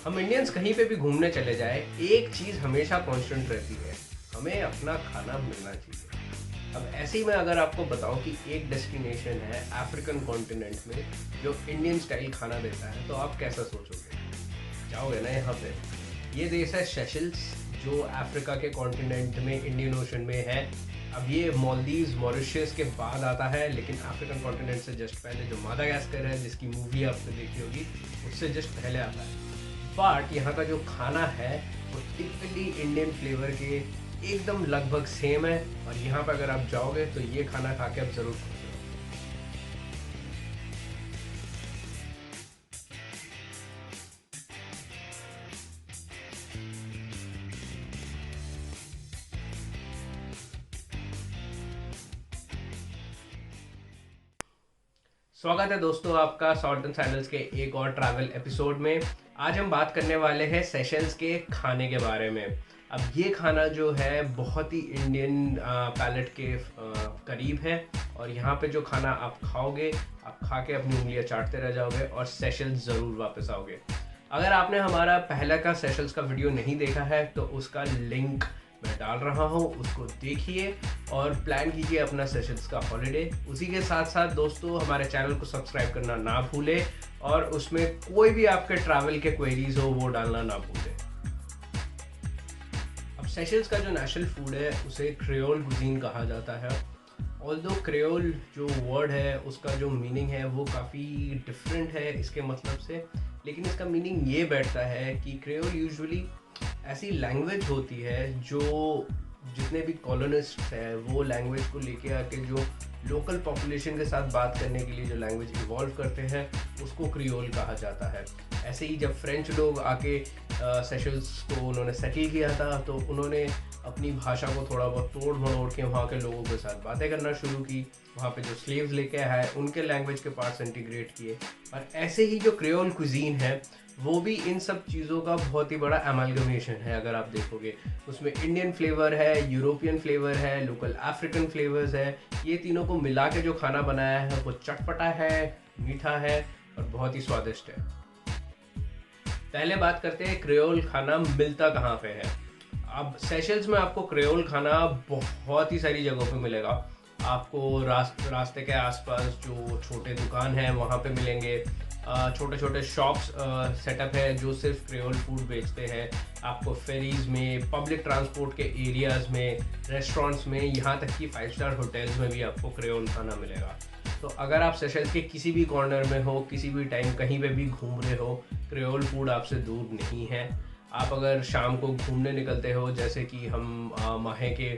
हम इंडियंस कहीं पे भी घूमने चले जाए, एक चीज़ हमेशा कांस्टेंट रहती है, हमें अपना खाना मिलना चाहिए। अब ऐसे ही मैं अगर आपको बताऊं कि एक डेस्टिनेशन है अफ्रीकन कॉन्टिनेंट में जो इंडियन स्टाइल खाना देता है, तो आप कैसा सोचोगे? जाओगे ना यहाँ पे? ये देश है सेशल्स, जो अफ्रीका के कॉन्टिनेंट में इंडियन ओशन में है। अब ये मालदीव्स मॉरिशस के बाद आता है, लेकिन अफ्रीकन कॉन्टिनेंट से जस्ट पहले जो मादागास्कर है, जिसकी मूवी आपने देखी होगी, उससे जस्ट पहले आता है। बट यहाँ का जो खाना है वो टिपिकली इंडियन फ्लेवर के एकदम लगभग सेम है, और यहाँ पर अगर आप जाओगे तो ये खाना खा के आप ज़रूर खुश रहोगे। स्वागत है दोस्तों आपका सॉल्ट एंड सैंडल्स के एक और ट्रैवल एपिसोड में। आज हम बात करने वाले हैं सेशल्स के खाने के बारे में। अब ये खाना जो है बहुत ही इंडियन पैलेट के करीब है, और यहाँ पे जो खाना आप खाओगे, आप खा के अपनी उंगलियां चाटते रह जाओगे और सेशल्स ज़रूर वापस आओगे। अगर आपने हमारा पहला का सेशल्स का वीडियो नहीं देखा है तो उसका लिंक मैं डाल रहा हूँ, उसको देखिए और प्लान कीजिए अपना सेशंस का हॉलीडे। उसी के साथ साथ दोस्तों हमारे चैनल को सब्सक्राइब करना ना भूलें, और उसमें कोई भी आपके ट्रैवल के क्वेरीज हो वो डालना ना भूलें। अब सेशल्स का जो नेशनल फूड है उसे क्रियोल कुजीन कहा जाता है। ऑल्दो क्रियोल जो वर्ड है उसका जो मीनिंग है वो काफ़ी डिफरेंट है इसके मतलब से, लेकिन इसका मीनिंग ये बैठता है कि क्रियोल यूजुअली ऐसी लैंग्वेज होती है जो जितने भी कॉलोनिस्ट हैं वो लैंग्वेज को लेके आके जो लोकल पॉपुलेशन के साथ बात करने के लिए जो लैंग्वेज इवॉल्व करते हैं उसको क्रियोल कहा जाता है। ऐसे ही जब फ्रेंच लोग आके सेशल्स को उन्होंने सेटल किया था तो उन्होंने अपनी भाषा को थोड़ा बहुत तोड़ मरोड़ के वहाँ के लोगों के साथ बातें करना शुरू की। वहाँ पे जो स्लेव्स लेके आए उनके लैंग्वेज के पार्ट्स इंटीग्रेट किए, और ऐसे ही जो क्रियोल कुजीन है वो भी इन सब चीज़ों का बहुत ही बड़ा अमालगमेशन है। अगर आप देखोगे उसमें इंडियन फ्लेवर है, यूरोपियन फ्लेवर है, लोकल अफ्रीकन फ्लेवर्स है। ये तीनों को मिला के जो खाना बनाया है वो चटपटा है, मीठा है और बहुत ही स्वादिष्ट है। पहले बात करते हैं क्रियोल खाना मिलता कहाँ पे है। अब सेशल्स में आपको क्रियोल खाना बहुत ही सारी जगहों पे मिलेगा। आपको रास्ते के आसपास जो छोटे दुकान हैं वहाँ पे मिलेंगे। छोटे छोटे शॉप्स सेटअप है जो सिर्फ क्रियोल फूड बेचते हैं। आपको फेरीज में, पब्लिक ट्रांसपोर्ट के एरियाज़ में, रेस्टोरेंट्स में, यहाँ तक कि 5 स्टार होटल्स में भी आपको क्रियोल खाना मिलेगा। तो अगर आप सेशल्स के किसी भी कॉर्नर में हो, किसी भी टाइम कहीं पे भी घूम रहे हो, क्रियोल फूड आपसे दूर नहीं है। आप अगर शाम को घूमने निकलते हो, जैसे कि हम माहे के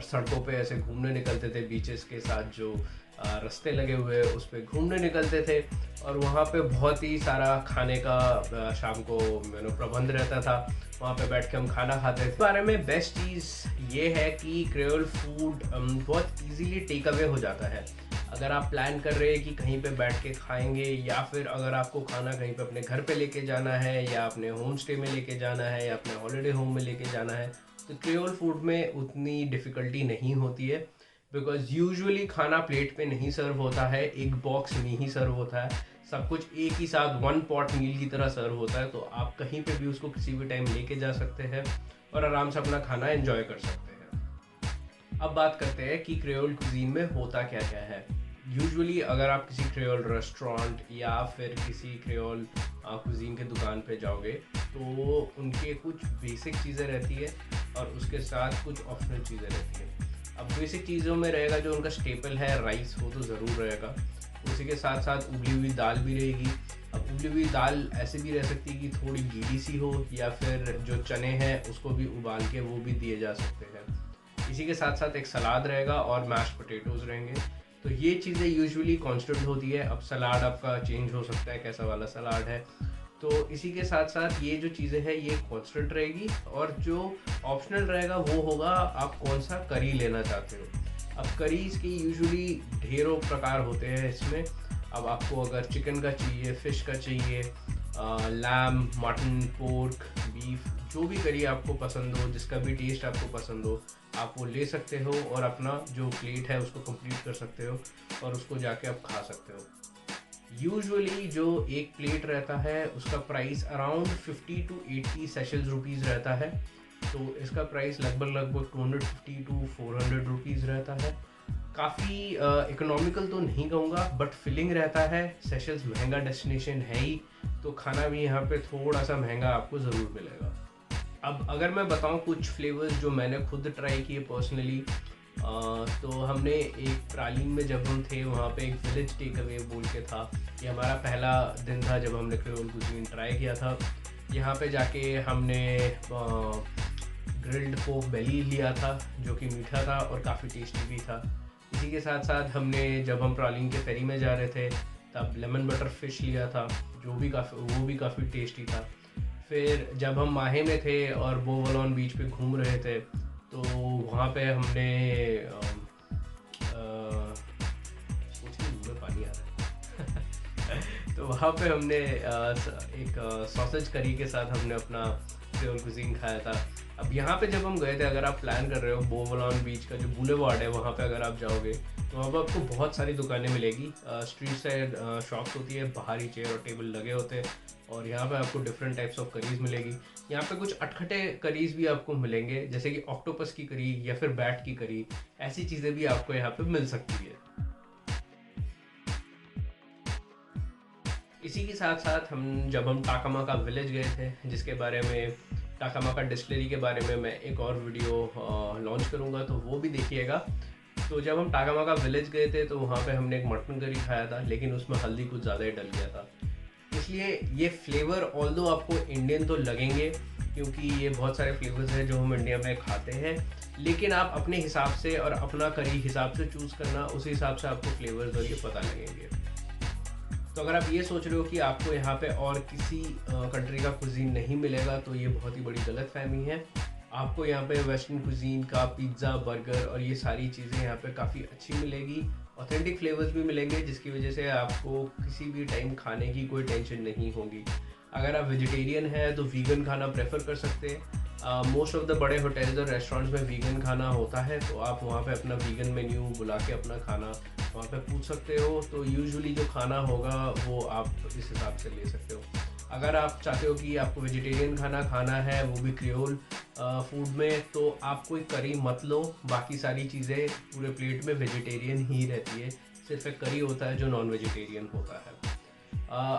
सड़कों पे ऐसे घूमने निकलते थे, बीचेस के साथ जो रास्ते लगे हुए उस पर घूमने निकलते थे, और वहाँ पे बहुत ही सारा खाने का शाम को प्रबंध रहता था। वहाँ पे बैठ के हम खाना खाते थे। इस बारे में बेस्ट चीज़ ये है कि क्रियोल फूड बहुत इजीली टेक अवे हो जाता है। अगर आप प्लान कर रहे हैं कि कहीं पे बैठ के खाएंगे, या फिर अगर आपको खाना कहीं पे अपने घर पे लेके जाना है, या अपने होम स्टे में लेके जाना है, या अपने हॉलीडे होम में लेके जाना है, तो क्रियोल फूड में उतनी डिफ़िकल्टी नहीं होती है। बिकॉज यूजुअली खाना प्लेट पे नहीं सर्व होता है, एक बॉक्स में ही सर्व होता है। सब कुछ एक ही साथ वन पॉट मील की तरह सर्व होता है, तो आप कहीं पे भी उसको किसी भी टाइम लेके जा सकते हैं और आराम से अपना खाना एंजॉय कर सकते हैं। अब बात करते हैं कि क्रियोल कुजीन में होता क्या क्या है। यूजुअली अगर आप किसी क्रियोल रेस्टोरेंट या फिर किसी क्रियोल कुजीन के दुकान पे जाओगे तो उनके कुछ बेसिक चीज़ें रहती है और उसके साथ कुछ ऑप्शनल चीज़ें रहती है। अब बेसिक चीज़ों में रहेगा जो उनका स्टेपल है, राइस, वो तो ज़रूर रहेगा। उसी के साथ साथ उबली हुई दाल भी रहेगी। अब उबली हुई दाल ऐसे भी रह सकती है कि थोड़ी गीली सी हो, या फिर जो चने हैं उसको भी उबाल के वो भी दिए जा सकते हैं। इसी के साथ साथ एक सलाद रहेगा और मैश पोटैटोज़ रहेंगे। तो ये चीज़ें यूजुअली कांस्टेंट होती है। अब सलाद आपका चेंज हो सकता है, कैसा वाला सलाद है। तो इसी के साथ साथ ये जो चीज़ें हैं ये कांस्टेंट रहेगी, और जो ऑप्शनल रहेगा वो होगा आप कौन सा करी लेना चाहते हो। अब करीज़ की यूजुअली ढेरों प्रकार होते हैं इसमें। अब आपको अगर चिकन का चाहिए, फ़िश का चाहिए, लैम, मटन, पोर्क, बीफ, जो भी करी आपको पसंद हो, जिसका भी टेस्ट आपको पसंद हो, आप वो ले सकते हो और अपना जो प्लेट है उसको कंप्लीट कर सकते हो और उसको जाके आप खा सकते हो। यूजुअली जो एक प्लेट रहता है उसका price around 50 to 80 Seychelles rupees रहता है। तो इसका प्राइस लगभग 250 टू 400 रुपीज़ रहता है। काफ़ी इकोनॉमिकल तो नहीं कहूँगा, बट फिलिंग रहता है। सेशल्स महंगा डेस्टिनेशन है ही, तो खाना भी यहाँ पे थोड़ा सा महंगा आपको ज़रूर मिलेगा। अब अगर मैं बताऊँ कुछ फ्लेवर्स जो मैंने खुद ट्राई किए पर्सनली, तो हमने एक प्रालीन में जब हम थे वहाँ पे एक विलेज टेक अवे बोल के था। ये हमारा पहला दिन था जब हमने क्रेओल कुजीन ट्राई किया था। यहाँ पे जाके हमने ग्रिल्ड पोर्क बेली लिया था जो कि मीठा था और काफ़ी टेस्टी भी था। इसी के साथ साथ हमने जब हम प्रालीन के फेरी में जा रहे थे तब लेमन बटर फिश लिया था वो भी काफ़ी टेस्टी था। फिर जब हम माहे में थे और बोवलॉन बीच पे घूम रहे थे तो वहाँ पे हमने सोचिए मुँह में पानी आ रहा है तो वहाँ पे हमने एक सॉसेज करी के साथ हमने अपना क्रेओल कुजीन खाया था। अब यहाँ पे जब हम गए थे, अगर आप प्लान कर रहे हो बोवलॉन बीच का जो बुलेवार्ड है वहाँ पे अगर आप जाओगे तो वहाँ पर आपको बहुत सारी दुकानें मिलेगी। स्ट्रीट साइड शॉप्स होती है, बाहरी चेयर और टेबल लगे होते हैं और यहाँ पे आपको डिफरेंट टाइप्स ऑफ करीज मिलेगी। यहाँ पे कुछ अटखटे करीज भी आपको मिलेंगे जैसे कि ऑक्टोपस की करी या फिर बैट की करी, ऐसी चीज़ें भी आपको यहाँ पे मिल सकती है। इसी के साथ साथ जब हम टाकामाका विलेज गए थे, जिसके बारे में टाकामाका डिस्टिलरी के बारे में मैं एक और वीडियो लॉन्च करूँगा तो वो भी देखिएगा। तो जब हम टाकामाका विलेज गए थे तो वहाँ पे हमने एक मटन करी खाया था, लेकिन उसमें हल्दी कुछ ज़्यादा ही डल गया था। इसलिए ये फ्लेवर ऑल्दो आपको इंडियन तो लगेंगे क्योंकि ये बहुत सारे फ्लेवर्स हैं जो हम इंडिया में खाते हैं, लेकिन आप अपने हिसाब से और अपना करी हिसाब से चूज़ करना, उस हिसाब से आपको फ्लेवर्स और ये पता लगेंगे। तो अगर आप ये सोच रहे हो कि आपको यहाँ पे और किसी कंट्री का कुजीन नहीं मिलेगा तो ये बहुत ही बड़ी गलतफहमी है। आपको यहाँ पे वेस्टर्न कुजीन का पिज़्ज़ा, बर्गर और ये सारी चीज़ें यहाँ पे काफ़ी अच्छी मिलेगी। ऑथेंटिक फ्लेवर्स भी मिलेंगे जिसकी वजह से आपको किसी भी टाइम खाने की कोई टेंशन नहीं होगी। अगर आप वेजिटेरियन हैं तो वीगन खाना प्रेफर कर सकते हैं। मोस्ट ऑफ द बड़े होटल्स और रेस्टोरेंट्स में वीगन खाना होता है, तो आप वहाँ पे अपना वीगन मेन्यू बुला के अपना खाना वहाँ पे पूछ सकते हो। तो यूजुअली जो खाना होगा वो आप इस हिसाब से ले सकते हो। अगर आप चाहते हो कि आपको वेजिटेरियन खाना खाना है वो भी क्रियोल फूड में, तो आप कोई करी मत लो, बाकी सारी चीज़ें पूरे प्लेट में वेजिटेरियन ही रहती है। सिर्फ एक करी होता है जो नॉन वेजिटेरियन होता है।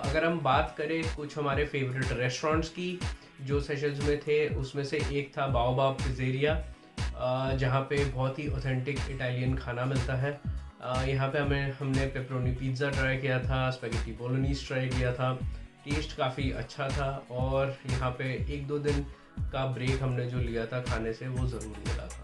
अगर हम बात करें कुछ हमारे फेवरेट रेस्टोरेंट्स की जो सेशंस में थे, उसमें से एक था बाओबाब पिज़्ज़ेरिया, जहाँ पे बहुत ही ऑथेंटिक इटालियन खाना मिलता है। यहाँ पे हमने पेपरोनी पिज़्ज़ा ट्राई किया था, स्पैगेटी बोलोनीज ट्राई किया था। टेस्ट काफ़ी अच्छा था और यहाँ पे 1-2 दिन का ब्रेक हमने जो लिया था खाने से वो ज़रूर मिला था।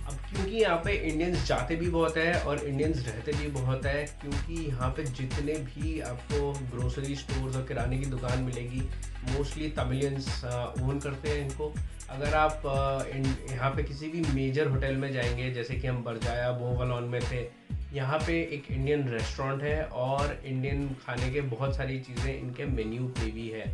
अब क्योंकि यहाँ पे इंडियंस जाते भी बहुत है और इंडियंस रहते भी बहुत है, क्योंकि यहाँ पे जितने भी आपको ग्रोसरी स्टोर्स और किराने की दुकान मिलेगी मोस्टली तमिलियंस ओन करते हैं इनको। अगर आप यहाँ पे किसी भी मेजर होटल में जाएंगे, जैसे कि हम बरजाया बोवलॉन में थे, यहाँ पे एक इंडियन रेस्टोरेंट है और इंडियन खाने के बहुत सारी चीज़ें इनके मेन्यू पे भी है।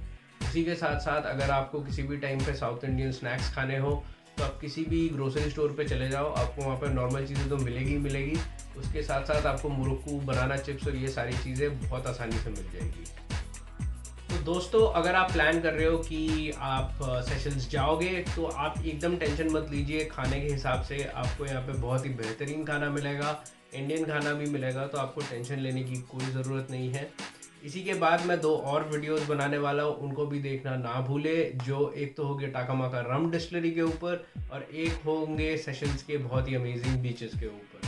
उसी के साथ साथ अगर आपको किसी भी टाइम पे साउथ इंडियन स्नैक्स खाने हो तो आप किसी भी ग्रोसरी स्टोर पे चले जाओ, आपको वहाँ पर नॉर्मल चीज़ें तो मिलेगी ही मिलेगी। उसके साथ साथ आपको मुरुक्कू, बनाना चिप्स और ये सारी चीज़ें बहुत आसानी से मिल जाएगी। तो दोस्तों, अगर आप प्लान कर रहे हो कि आप सेशंस जाओगे तो आप एकदम टेंशन मत लीजिए। खाने के हिसाब से आपको यहाँ पे बहुत ही बेहतरीन खाना मिलेगा, इंडियन खाना भी मिलेगा, तो आपको टेंशन लेने की कोई ज़रूरत नहीं है। इसी के बाद मैं 2 और वीडियोस बनाने वाला हूँ, उनको भी देखना ना भूले। जो एक तो होंगे टाकामाका रम डिस्टिलरी के ऊपर और एक होंगे सेशंस के बहुत ही अमेजिंग बीचेस के ऊपर।